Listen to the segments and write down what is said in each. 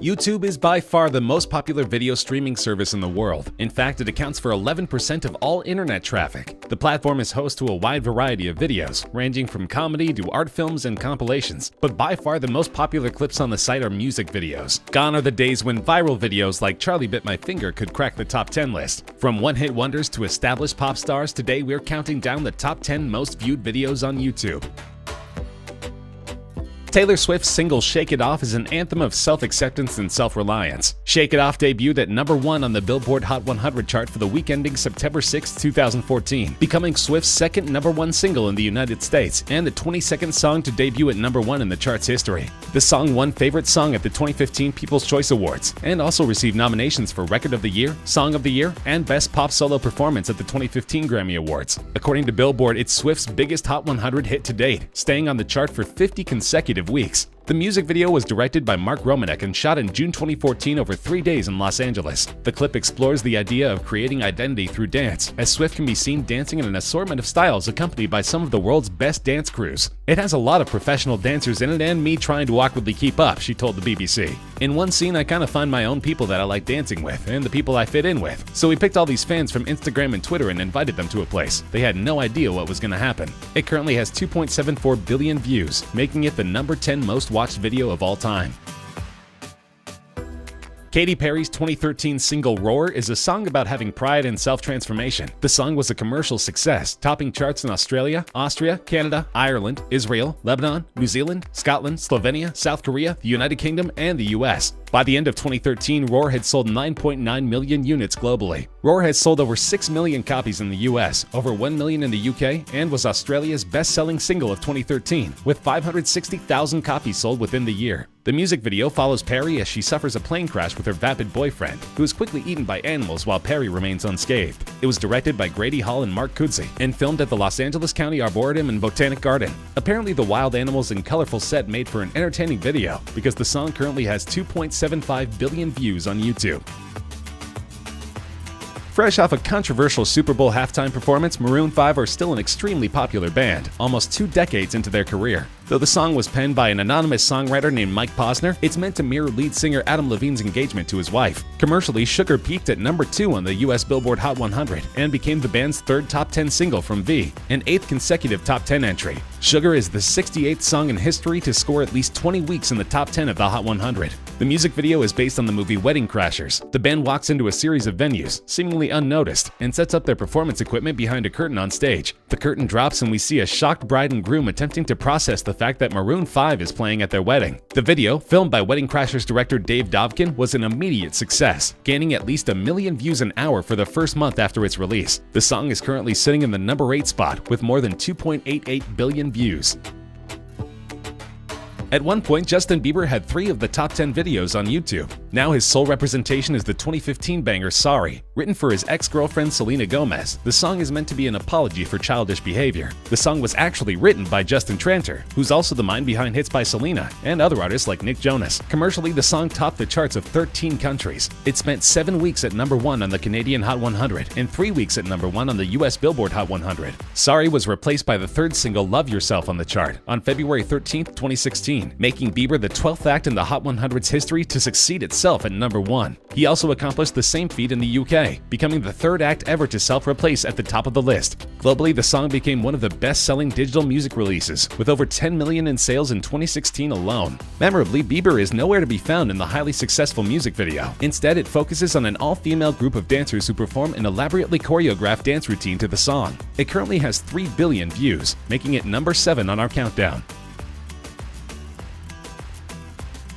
YouTube is by far the most popular video streaming service in the world. In fact, it accounts for 11% of all internet traffic. The platform is host to a wide variety of videos, ranging from comedy to art films and compilations, but by far the most popular clips on the site are music videos. Gone are the days when viral videos like Charlie Bit My Finger could crack the top 10 list. From one-hit wonders to established pop stars, today we're counting down the top 10 most viewed videos on YouTube. Taylor Swift's single Shake It Off is an anthem of self-acceptance and self-reliance. Shake It Off debuted at number 1 on the Billboard Hot 100 chart for the week ending September 6, 2014, becoming Swift's second number 1 single in the United States and the 22nd song to debut at number 1 in the chart's history. The song won Favorite Song at the 2015 People's Choice Awards and also received nominations for Record of the Year, Song of the Year, and Best Pop Solo Performance at the 2015 Grammy Awards. According to Billboard, it's Swift's biggest Hot 100 hit to date, staying on the chart for 50 consecutive weeks. The music video was directed by Mark Romanek and shot in June 2014 over 3 days in Los Angeles. The clip explores the idea of creating identity through dance, as Swift can be seen dancing in an assortment of styles accompanied by some of the world's best dance crews. "It has a lot of professional dancers in it and me trying to awkwardly keep up," she told the BBC. "In one scene, I kind of find my own people that I like dancing with and the people I fit in with. So we picked all these fans from Instagram and Twitter and invited them to a place. They had no idea what was going to happen." It currently has 2.74 billion views, making it the number 10 most watched video of all time. Katy Perry's 2013 single Roar is a song about having pride and self-transformation. The song was a commercial success, topping charts in Australia, Austria, Canada, Ireland, Israel, Lebanon, New Zealand, Scotland, Slovenia, South Korea, the United Kingdom, and the US. By the end of 2013, Roar had sold 9.9 million units globally. Roar has sold over 6 million copies in the US, over 1 million in the UK, and was Australia's best-selling single of 2013, with 560,000 copies sold within the year. The music video follows Perry as she suffers a plane crash with her vapid boyfriend, who is quickly eaten by animals while Perry remains unscathed. It was directed by Grady Hall and Mark Kudzi, and filmed at the Los Angeles County Arboretum and Botanic Garden. Apparently, the wild animals and colorful set made for an entertaining video, because the song currently has 2.75 billion views on YouTube. Fresh off a controversial Super Bowl halftime performance, Maroon 5 are still an extremely popular band, almost 2 decades into their career. Though the song was penned by an anonymous songwriter named Mike Posner, it's meant to mirror lead singer Adam Levine's engagement to his wife. Commercially, Sugar peaked at number 2 on the US Billboard Hot 100 and became the band's 3rd top 10 single from V, an 8th consecutive top 10 entry. Sugar is the 68th song in history to score at least 20 weeks in the top 10 of the Hot 100. The music video is based on the movie Wedding Crashers. The band walks into a series of venues, seemingly unnoticed, and sets up their performance equipment behind a curtain on stage. The curtain drops and we see a shocked bride and groom attempting to process the fact that Maroon 5 is playing at their wedding. The video, filmed by Wedding Crashers director Dave Dobkin, was an immediate success, gaining at least 1 million views an hour for the first month after its release. The song is currently sitting in the number 8 spot with more than 2.88 billion views. At one point, Justin Bieber had 3 of the top 10 videos on YouTube. Now his sole representation is the 2015 banger Sorry. Written for his ex-girlfriend Selena Gomez, the song is meant to be an apology for childish behavior. The song was actually written by Justin Tranter, who's also the mind behind hits by Selena and other artists like Nick Jonas. Commercially, the song topped the charts of 13 countries. It spent 7 weeks at number 1 on the Canadian Hot 100 and 3 weeks at number 1 on the US Billboard Hot 100. Sorry was replaced by the 3rd single Love Yourself on the chart on February 13, 2016. Making Bieber the 12th act in the Hot 100's history to succeed itself at number 1. He also accomplished the same feat in the UK, becoming the 3rd act ever to self-replace at the top of the list. Globally, the song became one of the best-selling digital music releases, with over 10 million in sales in 2016 alone. Memorably, Bieber is nowhere to be found in the highly successful music video. Instead, it focuses on an all-female group of dancers who perform an elaborately choreographed dance routine to the song. It currently has 3 billion views, making it number 7 on our countdown.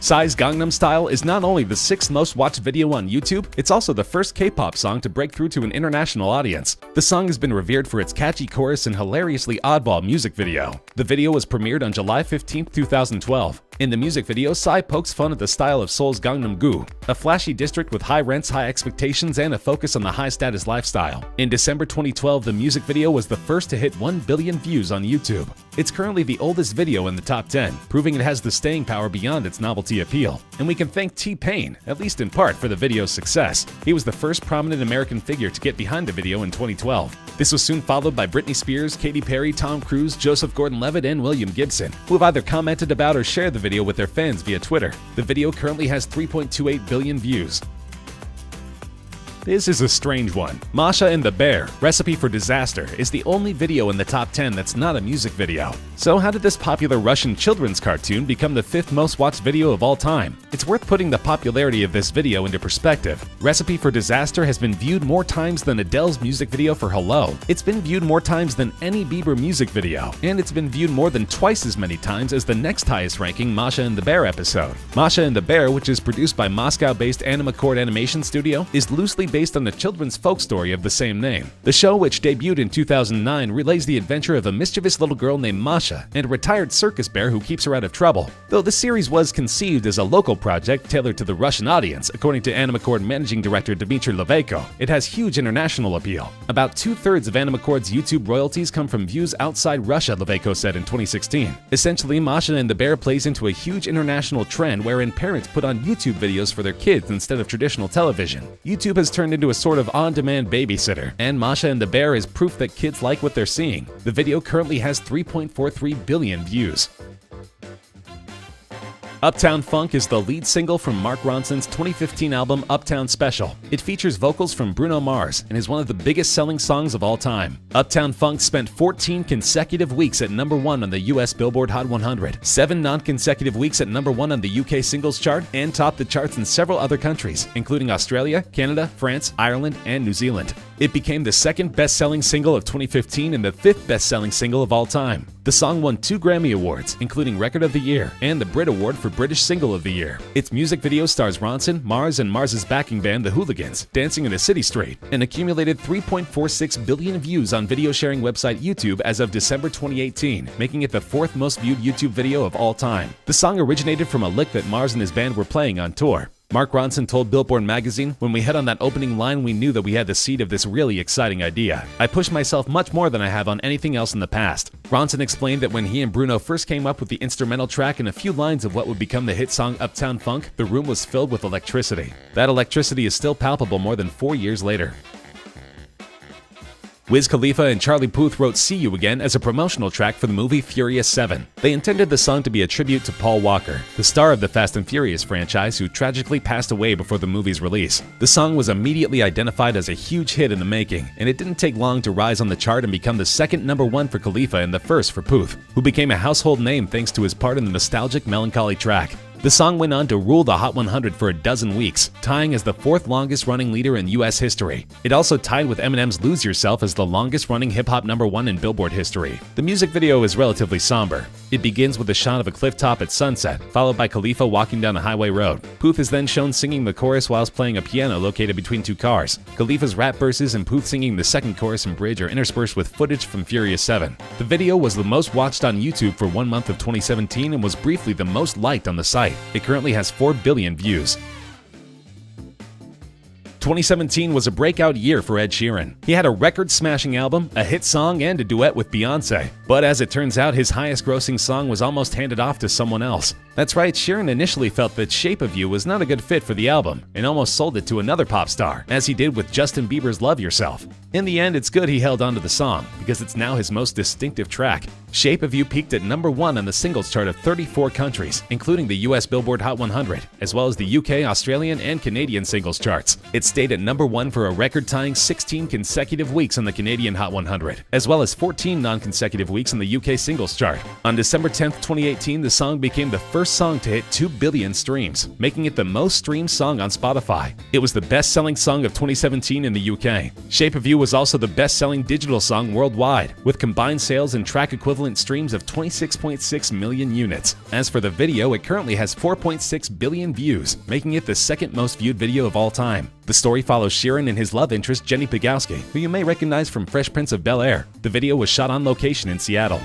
Psy's Gangnam Style is not only the 6th most watched video on YouTube, it's also the first K-pop song to break through to an international audience. The song has been revered for its catchy chorus and hilariously oddball music video. The video was premiered on July 15, 2012. In the music video, Psy pokes fun at the style of Seoul's Gangnam-gu, a flashy district with high rents, high expectations, and a focus on the high-status lifestyle. In December 2012, the music video was the first to hit 1 billion views on YouTube. It's currently the oldest video in the top 10, proving it has the staying power beyond its novelty appeal. And we can thank T-Pain, at least in part, for the video's success. He was the first prominent American figure to get behind the video in 2012. This was soon followed by Britney Spears, Katy Perry, Tom Cruise, Joseph Gordon-Levitt, and William Gibson, who have either commented about or shared the video with their fans via Twitter. The video currently has 3.28 billion views. This is a strange one. Masha and the Bear, Recipe for Disaster, is the only video in the top 10 that's not a music video. So how did this popular Russian children's cartoon become the 5th most watched video of all time? It's worth putting the popularity of this video into perspective. Recipe for Disaster has been viewed more times than Adele's music video for Hello. It's been viewed more times than any Bieber music video, and it's been viewed more than twice as many times as the next highest ranking Masha and the Bear episode. Masha and the Bear, which is produced by Moscow-based Animacord Animation Studio, is loosely based on the children's folk story of the same name. The show, which debuted in 2009, relays the adventure of a mischievous little girl named Masha and a retired circus bear who keeps her out of trouble. Though the series was conceived as a local project tailored to the Russian audience, according to Animacord managing director Dmitry Levayko, it has huge international appeal. About 2/3 of Animacord's YouTube royalties come from views outside Russia, Levayko said in 2016. Essentially, Masha and the Bear plays into a huge international trend wherein parents put on YouTube videos for their kids instead of traditional television. YouTube has turned into a sort of on-demand babysitter, and Masha and the Bear is proof that kids like what they're seeing. The video currently has 3.43 billion views. Uptown Funk is the lead single from Mark Ronson's 2015 album Uptown Special. It features vocals from Bruno Mars and is one of the biggest selling songs of all time. Uptown Funk spent 14 consecutive weeks at #1 on the US Billboard Hot 100, 7 non-consecutive weeks at #1 on the UK singles chart, and topped the charts in several other countries, including Australia, Canada, France, Ireland, and New Zealand. It became the 2nd best-selling single of 2015 and the 5th best-selling single of all time. The song won 2 Grammy Awards, including Record of the Year and the Brit Award for British Single of the Year. Its music video stars Ronson, Mars, and Mars's backing band, The Hooligans, dancing in a city street, and accumulated 3.46 billion views on video sharing website YouTube as of December 2018, making it the 4th most viewed YouTube video of all time. The song originated from a lick that Mars and his band were playing on tour. Mark Ronson told Billboard magazine, "When we hit on that opening line, we knew that we had the seed of this really exciting idea. I pushed myself much more than I have on anything else in the past." Ronson explained that when he and Bruno first came up with the instrumental track and a few lines of what would become the hit song Uptown Funk, the room was filled with electricity. That electricity is still palpable more than 4 years later. Wiz Khalifa and Charlie Puth wrote See You Again as a promotional track for the movie Furious 7. They intended the song to be a tribute to Paul Walker, the star of the Fast and Furious franchise who tragically passed away before the movie's release. The song was immediately identified as a huge hit in the making, and it didn't take long to rise on the chart and become the 2nd #1 for Khalifa and the 1st for Puth, who became a household name thanks to his part in the nostalgic Melancholy track. The song went on to rule the Hot 100 for a dozen weeks, tying as the 4th longest running leader in US history. It also tied with Eminem's Lose Yourself as the longest running hip-hop #1 in Billboard history. The music video is relatively somber. It begins with a shot of a cliff top at sunset, followed by Khalifa walking down a highway road. Puth is then shown singing the chorus whilst playing a piano located between 2 cars. Khalifa's rap verses and Puth singing the second chorus and bridge are interspersed with footage from Furious 7. The video was the most watched on YouTube for 1 month of 2017 and was briefly the most liked on the site. It currently has 4 billion views. 2017 was a breakout year for Ed Sheeran. He had a record-smashing album, a hit song, and a duet with Beyoncé. But as it turns out, his highest-grossing song was almost handed off to someone else. That's right, Sheeran initially felt that Shape of You was not a good fit for the album, and almost sold it to another pop star, as he did with Justin Bieber's Love Yourself. In the end, it's good he held onto the song, because it's now his most distinctive track. Shape of You peaked at #1 on the singles chart of 34 countries, including the US Billboard Hot 100, as well as the UK, Australian, and Canadian singles charts. It stayed at #1 for a record-tying 16 consecutive weeks on the Canadian Hot 100, as well as 14 non-consecutive weeks on the UK singles chart. On December 10th, 2018, the song became the first song to hit 2 billion streams, making it the most streamed song on Spotify. It was the best-selling song of 2017 in the UK. Shape of You was also the best-selling digital song worldwide, with combined sales and track equivalent streams of 26.6 million units. As for the video, it currently has 4.6 billion views, making it the 2nd most viewed video of all time. The story follows Sheeran and his love interest Jenny Pegowski, who you may recognize from Fresh Prince of Bel-Air. The video was shot on location in Seattle.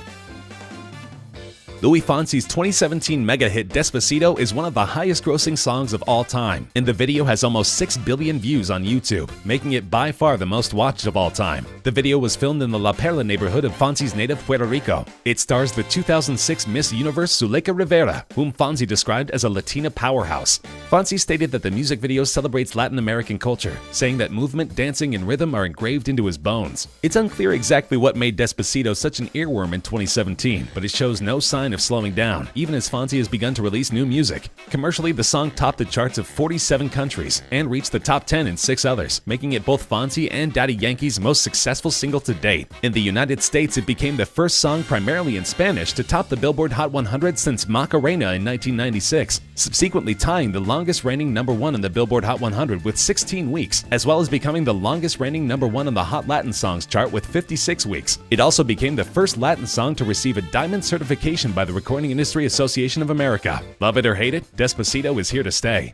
Luis Fonsi's 2017 mega hit Despacito is one of the highest-grossing songs of all time, and the video has almost 6 billion views on YouTube, making it by far the most watched of all time. The video was filmed in the La Perla neighborhood of Fonsi's native Puerto Rico. It stars the 2006 Miss Universe Zuleika Rivera, whom Fonsi described as a Latina powerhouse. Fonsi stated that the music video celebrates Latin American culture, saying that movement, dancing, and rhythm are engraved into his bones. It's unclear exactly what made Despacito such an earworm in 2017, but it shows no sign of slowing down, even as Fonsi has begun to release new music. Commercially, the song topped the charts of 47 countries and reached the top 10 in 6 others, making it both Fonsi and Daddy Yankee's most successful single to date. In the United States, it became the first song primarily in Spanish to top the Billboard Hot 100 since Macarena in 1996, subsequently tying the longest reigning #1 on the Billboard Hot 100 with 16 weeks, as well as becoming the longest reigning #1 on the Hot Latin Songs chart with 56 weeks. It also became the first Latin song to receive a diamond certification by the Recording Industry Association of America. Love it or hate it, Despacito is here to stay.